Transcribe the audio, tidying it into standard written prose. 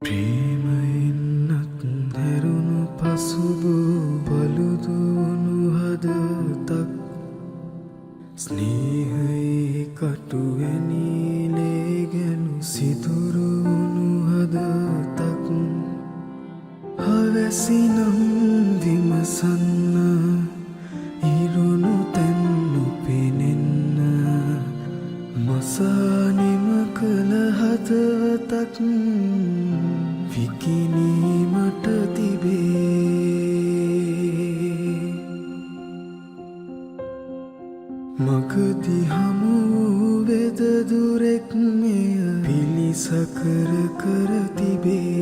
ප්‍රේමයෙන්නත් හැරුණු පසුබූ බලුදුණු හදතක් ස්නේහයේ කටුවැනිලේ ගැනු සිදුරුණු හදතක් හවැසිනම් විමසන්න ඉරුණු තැන්නු පෙනෙන්න මසානිම කළ හදවතක් විකිනීමට තිබේ මගදි හමු වෙද දුරෙක් මෙය පිළිසකර කර තිබේ